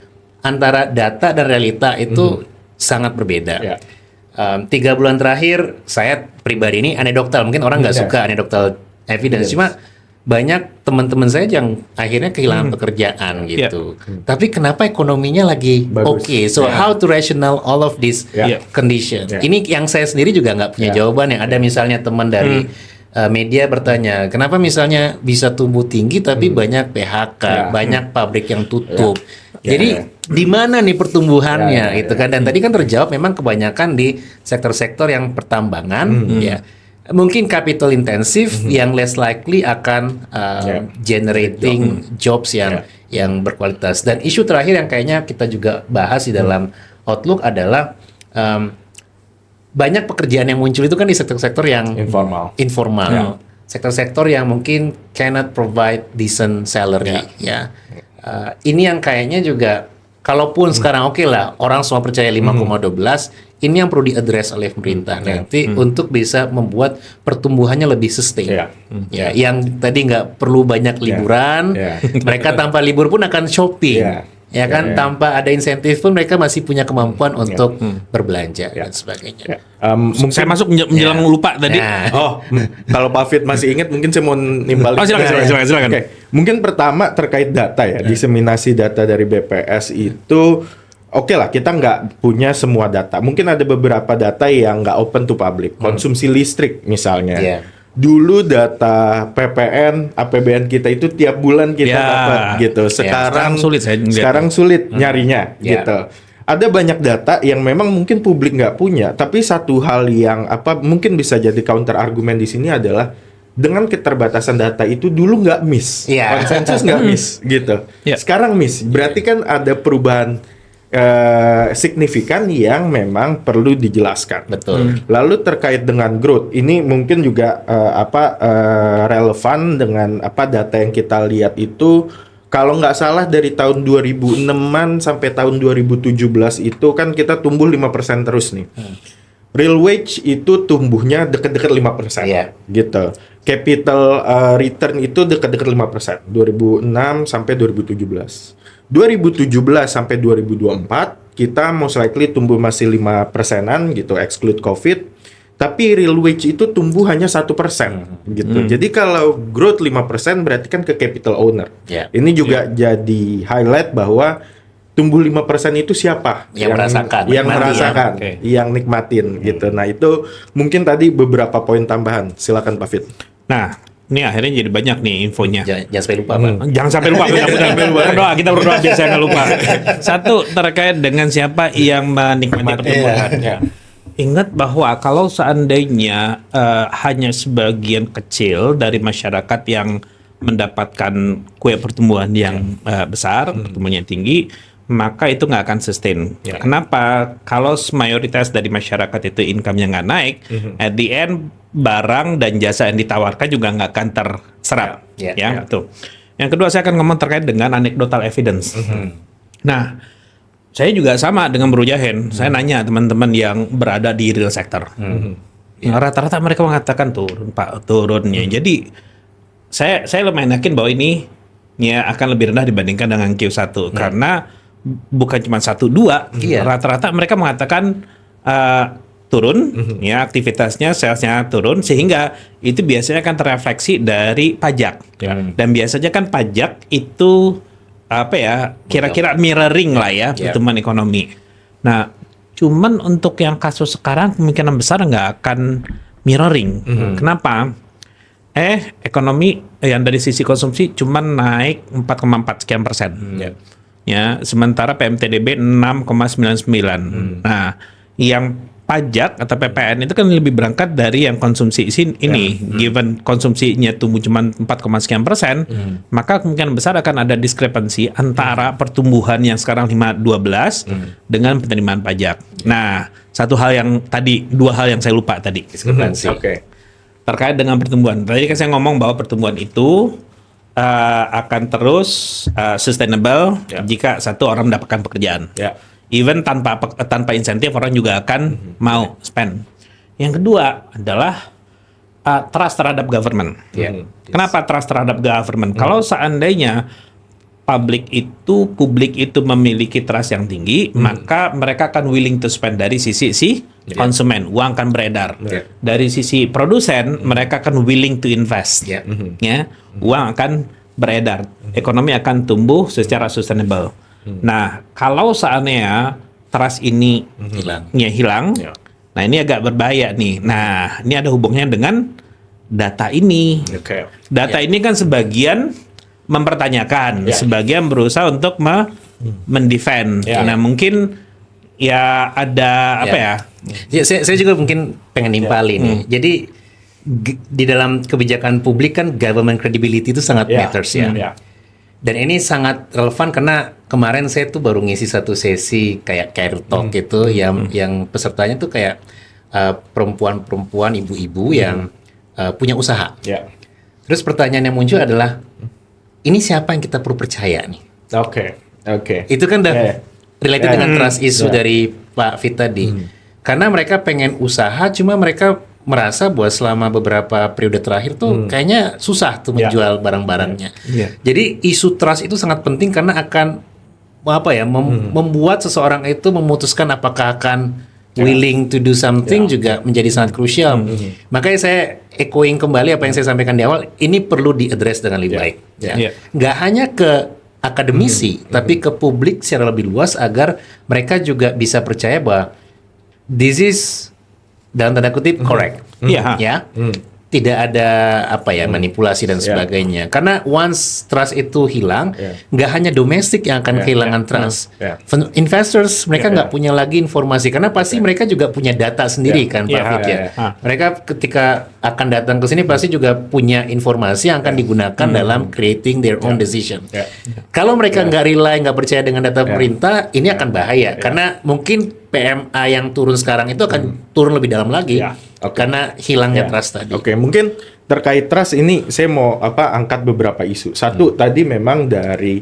antara data dan realita itu sangat berbeda. 3 bulan terakhir saya pribadi ini anekdotal, mungkin orang nggak suka anekdotal evidence, cuma banyak teman-teman saya yang akhirnya kehilangan pekerjaan gitu. Tapi kenapa ekonominya lagi oke? So how to rational all of this condition? Ini yang saya sendiri juga nggak punya jawaban. Yang ada misalnya teman dari media bertanya, kenapa misalnya bisa tumbuh tinggi tapi banyak PHK, banyak pabrik yang tutup. Jadi di mana nih pertumbuhannya gitu kan? Dan tadi kan terjawab memang kebanyakan di sektor-sektor yang pertambangan ya. Mungkin capital intensif yang less likely akan generating jobs yang berkualitas. Dan isu terakhir yang kayaknya kita juga bahas di dalam Outlook adalah banyak pekerjaan yang muncul itu kan di sektor-sektor yang informal. Sektor-sektor yang mungkin cannot provide decent salary ya. Ini yang kayaknya juga kalaupun sekarang oke lah orang semua percaya 5,12, ini yang perlu diadres oleh pemerintah nanti untuk bisa membuat pertumbuhannya lebih sustain. Ya, yang tadi nggak perlu banyak liburan, mereka tanpa libur pun akan shopping. Ya kan, tanpa ada insentif pun mereka masih punya kemampuan untuk berbelanja dan sebagainya. Saya masuk menjelang lupa tadi. Kalau Pak Fit masih ingat, mungkin saya mau nimbal. Silakan. Oke. Mungkin pertama terkait data ya, diseminasi data dari BPS itu. Oke lah, kita nggak punya semua data. Mungkin ada beberapa data yang nggak open to public. Konsumsi listrik misalnya. Dulu data PPN, APBN kita itu tiap bulan kita dapat gitu. Sekarang sulit nyarinya gitu. Ada banyak data yang memang mungkin publik nggak punya. Tapi satu hal yang mungkin bisa jadi counter argumen di sini adalah dengan keterbatasan data itu dulu nggak miss, konsensus nggak miss gitu. Sekarang miss, berarti kan ada perubahan signifikan yang memang perlu dijelaskan. Betul. Lalu terkait dengan growth, ini mungkin juga relevan dengan data yang kita lihat itu. Kalau nggak salah dari tahun 2006-an sampai tahun 2017 itu kan kita tumbuh 5% terus nih. Real wage itu tumbuhnya dekat-dekat 5%. Gitu. Capital return itu dekat-dekat 5%. 2006 sampai 2017. 2017 sampai 2024 kita most likely tumbuh masih 5%-an gitu, exclude COVID. Tapi real wage itu tumbuh hanya 1% gitu. Jadi kalau growth 5% berarti kan ke capital owner. Ini juga jadi highlight bahwa tumbuh 5% itu siapa? Yang merasakan, yang nikmatin gitu. Nah, itu mungkin tadi beberapa poin tambahan. Silakan Pak Fit. Nah, ini akhirnya jadi banyak nih infonya. Jangan sampai lupa, Pak. Jangan sampai lupa. Kita berdoa biar saya nggak lupa. Satu, terkait dengan siapa yang menikmati pertumbuhan. Ingat bahwa kalau seandainya hanya sebagian kecil dari masyarakat yang mendapatkan kue pertumbuhan yang besar, pertumbuhannya tinggi, maka itu nggak akan sustain. Kenapa? Kalau mayoritas dari masyarakat itu income-nya nggak naik, at the end barang dan jasa yang ditawarkan juga nggak akan terserap. Betul. Yang kedua, saya akan ngomong terkait dengan anecdotal evidence. Nah, saya juga sama dengan Bro Jahen. Saya nanya teman-teman yang berada di real sector. Rata-rata mereka mengatakan turun, Pak, turunnya. Jadi saya lumayan yakin bahwa ini akan lebih rendah dibandingkan dengan Q1 karena bukan cuma 1-2, rata-rata mereka mengatakan turun, aktivitasnya, salesnya turun, sehingga itu biasanya akan terrefleksi dari pajak. Dan biasanya kan pajak itu kira-kira mirroring lah ya pertumbuhan ekonomi. Nah, cuman untuk yang kasus sekarang kemungkinan besar nggak akan mirroring. Kenapa? Ekonomi yang dari sisi konsumsi cuman naik 4,4 sekian persen. Sementara PMTDB 6,99. Nah, yang pajak atau PPN itu kan lebih berangkat dari yang konsumsi ini. Given konsumsinya tumbuh cuma 4, sekian persen, maka kemungkinan besar akan ada diskrepansi antara pertumbuhan yang sekarang 5,12 dengan penerimaan pajak. Nah, dua hal yang saya lupa tadi. Diskrepansi. Terkait dengan pertumbuhan. Tadi kan saya ngomong bahwa pertumbuhan itu akan terus sustainable jika satu orang mendapatkan pekerjaan. Even tanpa insentif orang juga akan mau spend. Yang kedua adalah trust terhadap government. Kenapa trust terhadap government? Kalau seandainya publik itu memiliki trust yang tinggi, maka mereka akan willing to spend dari sisi konsumen, uang akan beredar. Dari sisi produsen, mereka akan willing to invest. Uang akan beredar. Ekonomi akan tumbuh secara sustainable. Nah, kalau seandainya trust ini hilang, nah ini agak berbahaya nih. Nah, ini ada hubungannya dengan data ini. Oke. Data ini kan sebagian mempertanyakan, sebagian berusaha untuk mendefend. Nah, mungkin ya ada apa ya? Ya, saya juga mungkin pengen nimpalin nih. Jadi di dalam kebijakan publik kan government credibility itu sangat matters ya. Dan ini sangat relevan karena kemarin saya tuh baru ngisi satu sesi kayak career talk gitu yang pesertanya tuh kayak perempuan-perempuan, ibu-ibu yang punya usaha. Terus pertanyaan yang muncul adalah ini siapa yang kita perlu percaya nih? Oke. Itu kan udah related dengan trust issue dari Pak Fit tadi. Karena mereka pengen usaha, cuma mereka merasa bahwa selama beberapa periode terakhir tuh kayaknya susah tuh menjual barang-barangnya. Jadi isu trust itu sangat penting karena akan membuat seseorang itu memutuskan apakah akan willing to do something juga menjadi sangat krusial. Makanya saya echoing kembali apa yang saya sampaikan di awal, ini perlu diaddress dengan lebih baik. Nggak hanya ke akademisi, tapi ke publik secara lebih luas agar mereka juga bisa percaya bahwa this is dalam tanda kutip correct. Ya. Tidak ada manipulasi dan sebagainya. Karena once trust itu hilang, nggak hanya domestik yang akan kehilangan trust. Investors mereka nggak punya lagi informasi karena pasti mereka juga punya data sendiri kan Pak Fit ya. Mereka ketika akan datang ke sini pasti juga punya informasi yang akan digunakan dalam creating their own decision. Kalau mereka nggak rely, nggak percaya dengan data pemerintah, ini akan bahaya karena mungkin PMA yang turun sekarang itu akan turun lebih dalam lagi karena hilangnya trust tadi. Mungkin terkait trust ini saya mau angkat beberapa isu. Satu tadi memang dari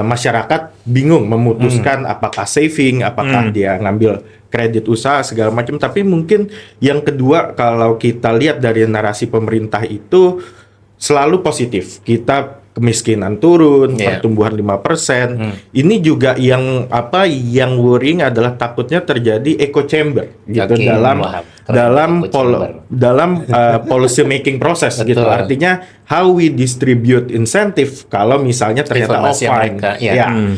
masyarakat bingung memutuskan apakah saving, apakah dia ngambil kredit usaha segala macam. Tapi mungkin yang kedua kalau kita lihat dari narasi pemerintah itu selalu positif. Kita kemiskinan turun, pertumbuhan 5%. Ini juga yang worrying adalah takutnya terjadi echo chamber gitu dalam policy making process gitu. Artinya how we distribute incentive kalau misalnya ternyata offline.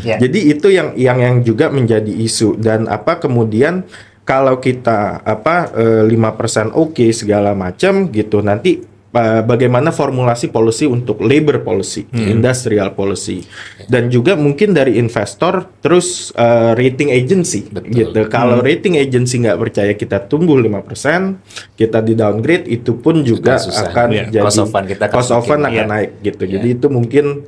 Jadi itu yang juga menjadi isu dan kemudian kalau kita 5% oke segala macam gitu nanti bagaimana formulasi policy untuk labor policy, industrial policy, dan juga mungkin dari investor, terus rating agency, gitu. Kalau rating agency nggak percaya kita tumbuh 5%, kita di downgrade, itu pun juga akan jadi cost of fund akan naik, gitu. Jadi itu mungkin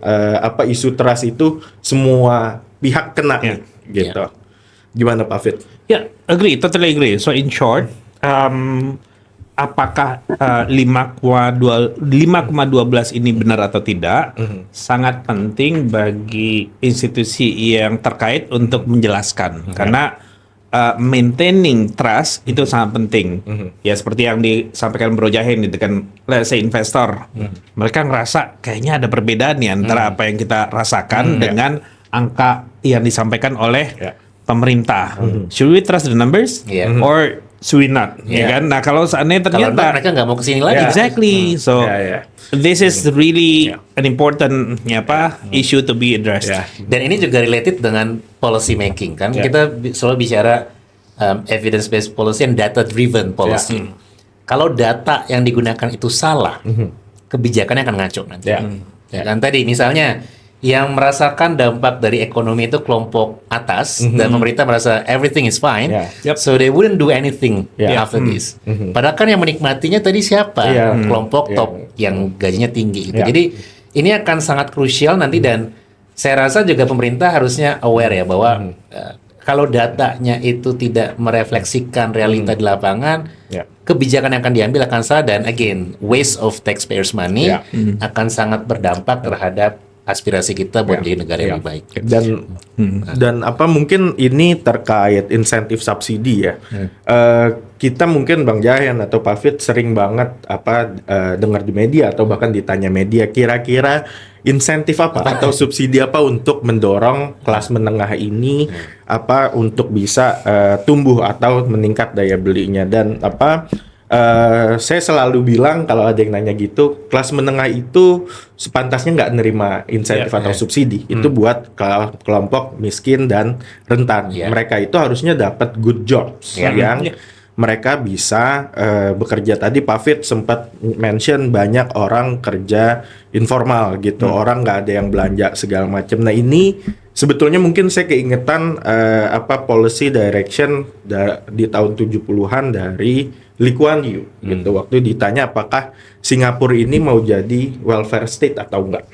isu trust itu semua pihak kena, gitu. Gimana Pak Fit? Totally agree. So in short, apakah 5,12 ini benar atau tidak sangat penting bagi institusi yang terkait untuk menjelaskan karena maintaining trust itu sangat penting. Ya seperti yang disampaikan Bro Jahin itu kan, let's say investor, mereka ngerasa kayaknya ada perbedaan nih antara apa yang kita rasakan dengan angka yang disampaikan oleh pemerintah. Should we trust the numbers or should we not? Ya kan? Nah kalau seandainya ternyata mereka nggak mau kesini lagi. Exactly. So this is really an important issue to be addressed. Dan ini juga related dengan policy making kan. Kita selalu bicara evidence based policy and data driven policy. Kalau data yang digunakan itu salah, kebijakannya akan ngaco nanti. Ya kan tadi misalnya yang merasakan dampak dari ekonomi itu kelompok atas dan pemerintah merasa everything is fine, so they wouldn't do anything after this. Padahal kan yang menikmatinya tadi siapa? Kelompok top yang gajinya tinggi. Gitu. Jadi ini akan sangat krusial nanti dan saya rasa juga pemerintah harusnya aware ya bahwa kalau datanya itu tidak merefleksikan realita di lapangan, kebijakan yang akan diambil akan salah dan again waste of taxpayers money akan sangat berdampak terhadap aspirasi kita buat jadi negara yang lebih baik. Dan mungkin ini terkait insentif subsidi ya. Kita mungkin Bang Jahan atau Pak Fit sering banget dengar di media atau bahkan ditanya media kira-kira insentif apa atau subsidi apa untuk mendorong kelas menengah ini untuk bisa tumbuh atau meningkat daya belinya dan saya selalu bilang kalau ada yang nanya gitu, kelas menengah itu sepantasnya nggak nerima insentif atau subsidi. Itu buat kelompok miskin dan rentan. Mereka itu harusnya dapat good jobs yang mereka bisa bekerja. Tadi Pak Fit sempat mention banyak orang kerja informal gitu, orang nggak ada yang belanja segala macam. Nah ini sebetulnya mungkin saya keingetan policy direction di tahun 70-an dari Lee Kuan Yew gitu. Waktu ditanya apakah Singapura ini mau jadi welfare state atau enggak.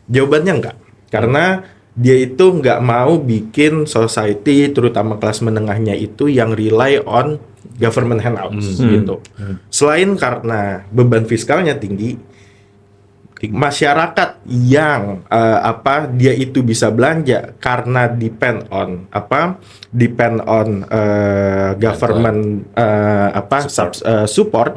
Jawabannya enggak. Karena dia itu nggak mau bikin society, terutama kelas menengahnya itu yang rely on government handouts gitu. Selain karena beban fiskalnya tinggi, masyarakat yang dia itu bisa belanja karena depend on government support.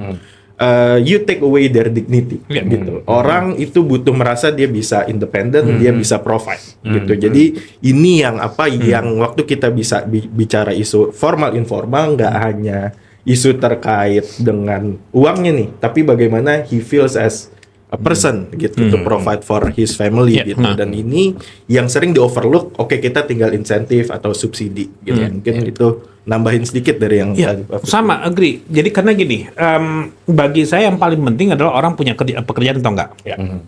You take away their dignity gitu. Orang itu butuh merasa dia bisa independen, dia bisa provide gitu. Jadi ini yang yang waktu kita bisa bicara isu formal informal, nggak hanya isu terkait dengan uangnya nih, tapi bagaimana he feels as a person gitu to provide for his family gitu. Dan ini yang sering di overlook. Oke, kita tinggal insentif atau subsidi gitu. Mungkin itu nambahin sedikit dari yang tadi Pak Fit. Sama, agree. Jadi karena gini, bagi saya yang paling penting adalah orang punya pekerjaan atau enggak.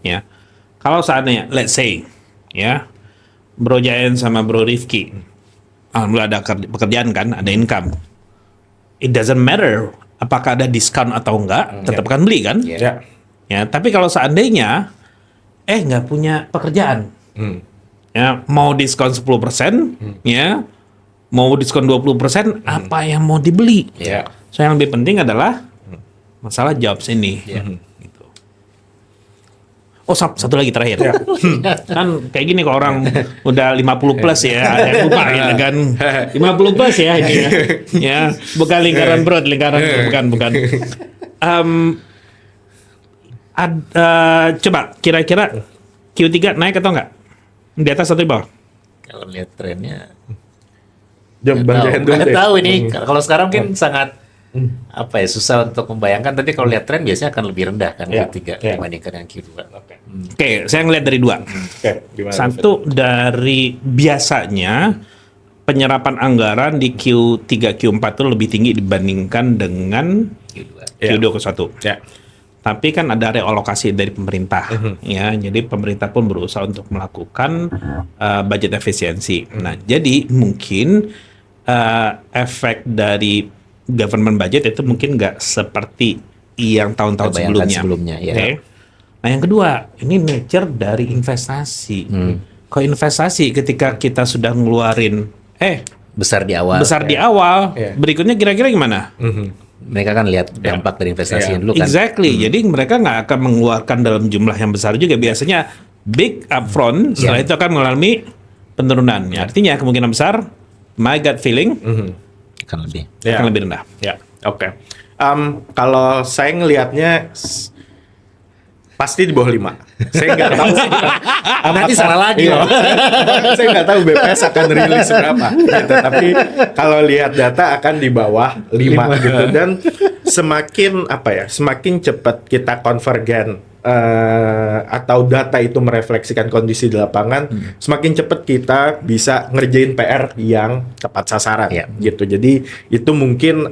Ya. Kalau seandainya, let's say, ya, Bro Jayan sama Bro Rifki, alhamdulillah ada pekerjaan kan, ada income. It doesn't matter apakah ada diskon atau enggak, tetap akan beli kan? Ya, tapi kalau seandainya nggak punya pekerjaan, ya mau diskon 10%, ya mau diskon 20%, apa yang mau dibeli? So yang lebih penting adalah masalah jobs ini. Gitu. Oh, satu lagi terakhir. Kan kayak gini kalau orang udah 50 plus ya, ada yang lupa gitu kan. 50 plus ya ini ya. Ya, bukan lingkaran perut, bukan. Coba kira-kira Q3 naik atau enggak? Di atas atau di bawah? Kalau lihat trennya Nggak tahu ini. Kalau sekarang mungkin sangat susah untuk membayangkan, tapi kalau lihat tren biasanya akan lebih rendah kan Q3 dibandingkan yang Q2. Oke, saya ngeliat dari dua. Satu, dari biasanya penyerapan anggaran di Q3 Q4 itu lebih tinggi dibandingkan dengan Q2 ke 1. Tapi kan ada realokasi dari pemerintah, ya. Jadi pemerintah pun berusaha untuk melakukan budget efisiensi. Nah, jadi mungkin efek dari government budget itu mungkin nggak seperti yang tahun-tahun sebelumnya. Okay? Nah, yang kedua, ini nature dari investasi. Kalau investasi ketika kita sudah ngeluarin besar di awal, berikutnya kira-kira gimana? Mereka kan lihat dampak dari investasi dulu kan. Exactly. Jadi mereka nggak akan mengeluarkan dalam jumlah yang besar juga. Biasanya big upfront, setelah itu akan mengalami penurunan. Artinya kemungkinan besar, my gut feeling akan lebih rendah. Oke. Kalau saya ngelihatnya pasti di bawah 5. Saya nggak tahu. Nanti salah lagi loh. Saya nggak tahu BPS akan rilis berapa. Gitu. Tapi kalau lihat data akan di bawah 5 gitu. Dan semakin cepat kita konvergen atau data itu merefleksikan kondisi di lapangan, semakin cepat kita bisa ngerjain PR yang tepat sasaran. Gitu. Jadi itu mungkin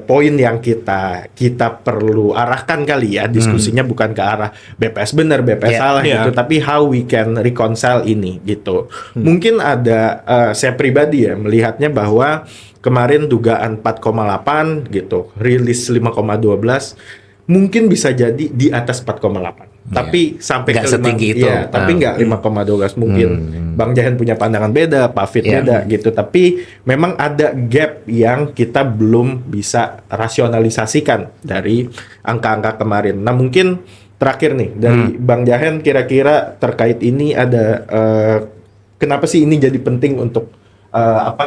poin yang kita perlu arahkan kali ya, diskusinya bukan ke arah BPS benar, BPS salah gitu, tapi how we can reconcile ini gitu. Mungkin ada saya pribadi ya melihatnya bahwa kemarin dugaan 4,8 gitu, rilis 5,12, mungkin bisa jadi di atas 4,8. Tapi sampai nggak setinggi itu. Tapi nggak 5,12 mungkin. Bang Jahan punya pandangan beda, Pak Fit beda gitu. Tapi memang ada gap yang kita belum bisa rasionalisasikan dari angka-angka kemarin. Nah, mungkin terakhir nih dari Bang Jahan, kira-kira terkait ini ada kenapa sih ini jadi penting untuk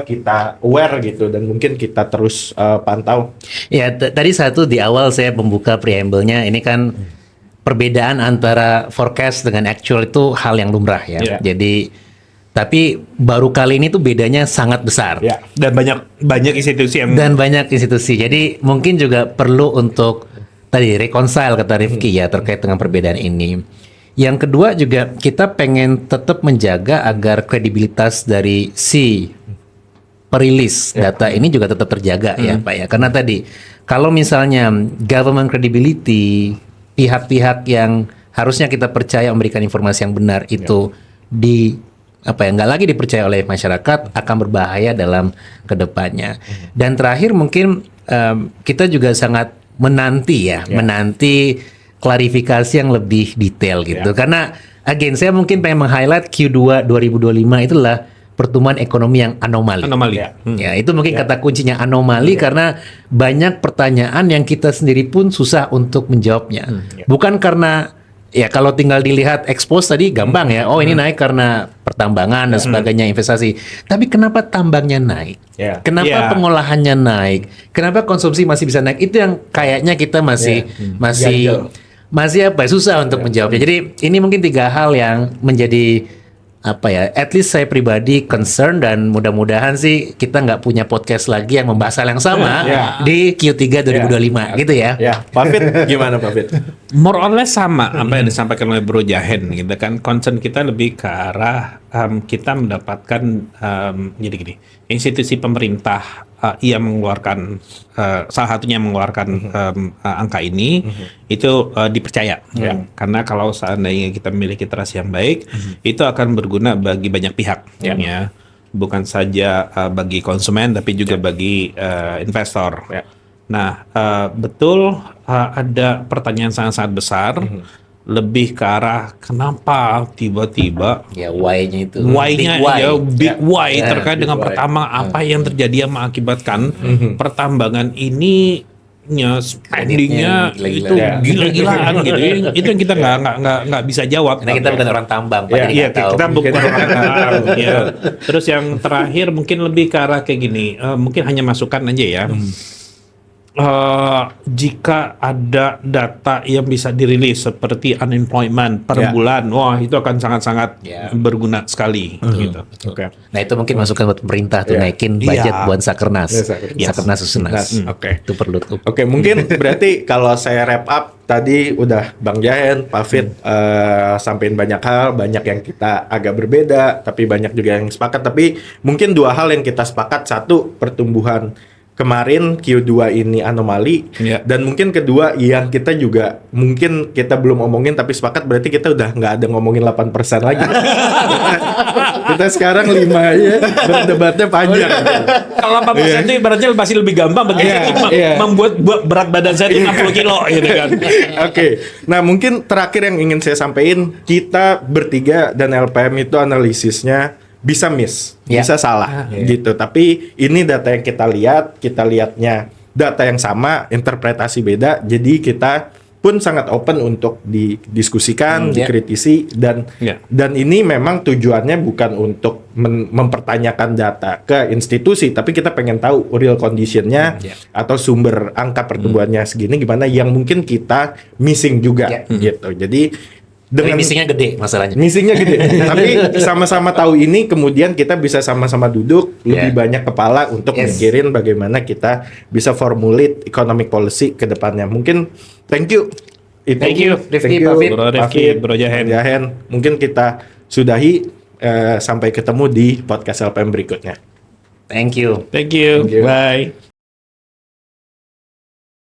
kita aware gitu dan mungkin kita terus pantau. Ya, tadi satu di awal saya membuka preamble-nya, ini kan perbedaan antara forecast dengan actual itu hal yang lumrah ya. Jadi tapi baru kali ini tuh bedanya sangat besar. Dan banyak institusi yang Jadi mungkin juga perlu untuk tadi reconcile kata Rifki ya terkait dengan perbedaan ini. Yang kedua juga kita pengen tetap menjaga agar kredibilitas dari si perilis data ini juga tetap terjaga ya Pak ya. Karena tadi kalau misalnya government credibility, pihak-pihak yang harusnya kita percaya memberikan informasi yang benar itu nggak lagi dipercaya oleh masyarakat, akan berbahaya dalam kedepannya. Dan terakhir mungkin kita juga sangat menanti klarifikasi yang lebih detail gitu. Karena again saya mungkin pengen meng-highlight Q2 2025 itulah pertumbuhan ekonomi yang anomali. Ya, itu mungkin kata kuncinya anomali karena banyak pertanyaan yang kita sendiri pun susah untuk menjawabnya. Bukan karena ya kalau tinggal dilihat expose tadi gampang ya. Oh, ini naik karena pertambangan dan sebagainya, investasi. Tapi kenapa tambangnya naik? Kenapa pengolahannya naik? Kenapa konsumsi masih bisa naik? Itu yang kayaknya kita masih susah untuk menjawabnya. Jadi ini mungkin 3 hal yang menjadi at least saya pribadi concern, dan mudah-mudahan sih kita nggak punya podcast lagi yang membahas hal yang sama di Q3 2025 gitu ya. Pak Fit, gimana Pak Fit? More or less sama apa yang disampaikan oleh Bro Jahen gitu kan. Concern kita lebih ke arah kita mendapatkan jadi gini, institusi pemerintah yang mengeluarkan salah satunya yang mengeluarkan angka ini itu dipercaya karena kalau seandainya kita memiliki literasi yang baik itu akan berguna bagi banyak pihak ya, bukan saja bagi konsumen tapi juga bagi investor. Nah betul ada pertanyaan sangat-sangat besar lebih ke arah kenapa tiba-tiba why-nya itu big why terkait dengan pertama apa yang terjadi yang mengakibatkan pertambangan ini spendingnya itu gila-gilaan gitu. Itu yang kita nggak bisa jawab. Karena kita bukan orang tambang, Pak. Kita bukan orang tambang. Terus yang terakhir mungkin lebih ke arah kayak gini, mungkin hanya masukan aja ya. Jika ada data yang bisa dirilis seperti unemployment per bulan, wah itu akan sangat-sangat berguna sekali. Gitu. Nah itu mungkin masukan buat pemerintah tuh naikin budget buat Sakernas, Sakernas Susenas. Itu perlu tuh. Mungkin berarti kalau saya wrap up tadi udah Bang Jahen, Pak Fit sampaikan banyak hal, banyak yang kita agak berbeda, tapi banyak juga yang sepakat. Tapi mungkin 2 hal yang kita sepakat, satu pertumbuhan kemarin Q2 ini anomali, dan mungkin kedua yang kita juga mungkin kita belum omongin tapi sepakat berarti kita udah nggak ada ngomongin 8% lagi. Kita sekarang 5 ya, berdebatnya panjang. Kalau 8% itu ibaratnya masih lebih gampang bagi membuat berat badan saya 60 kilo gitu kan. Nah mungkin terakhir yang ingin saya sampaikan, kita bertiga dan LPM itu analisisnya bisa miss, bisa salah gitu. Tapi ini data yang kita lihatnya data yang sama, interpretasi beda. Jadi kita pun sangat open untuk didiskusikan, dikritisi, dan ini memang tujuannya bukan untuk mempertanyakan data ke institusi, tapi kita pengen tahu real conditionnya atau sumber angka pertumbuhannya segini gimana yang mungkin kita missing juga gitu. Jadi dengan missingnya gede masalahnya. Missingnya gede. Tapi sama-sama tahu ini, kemudian kita bisa sama-sama duduk lebih banyak kepala untuk mikirin bagaimana kita bisa formulate economic policy ke depannya. Mungkin thank you. Thank you Rifki, Pak Fit, Bro Jahen. Mungkin kita sudahi, sampai ketemu di podcast LPM berikutnya. Thank you. Bye.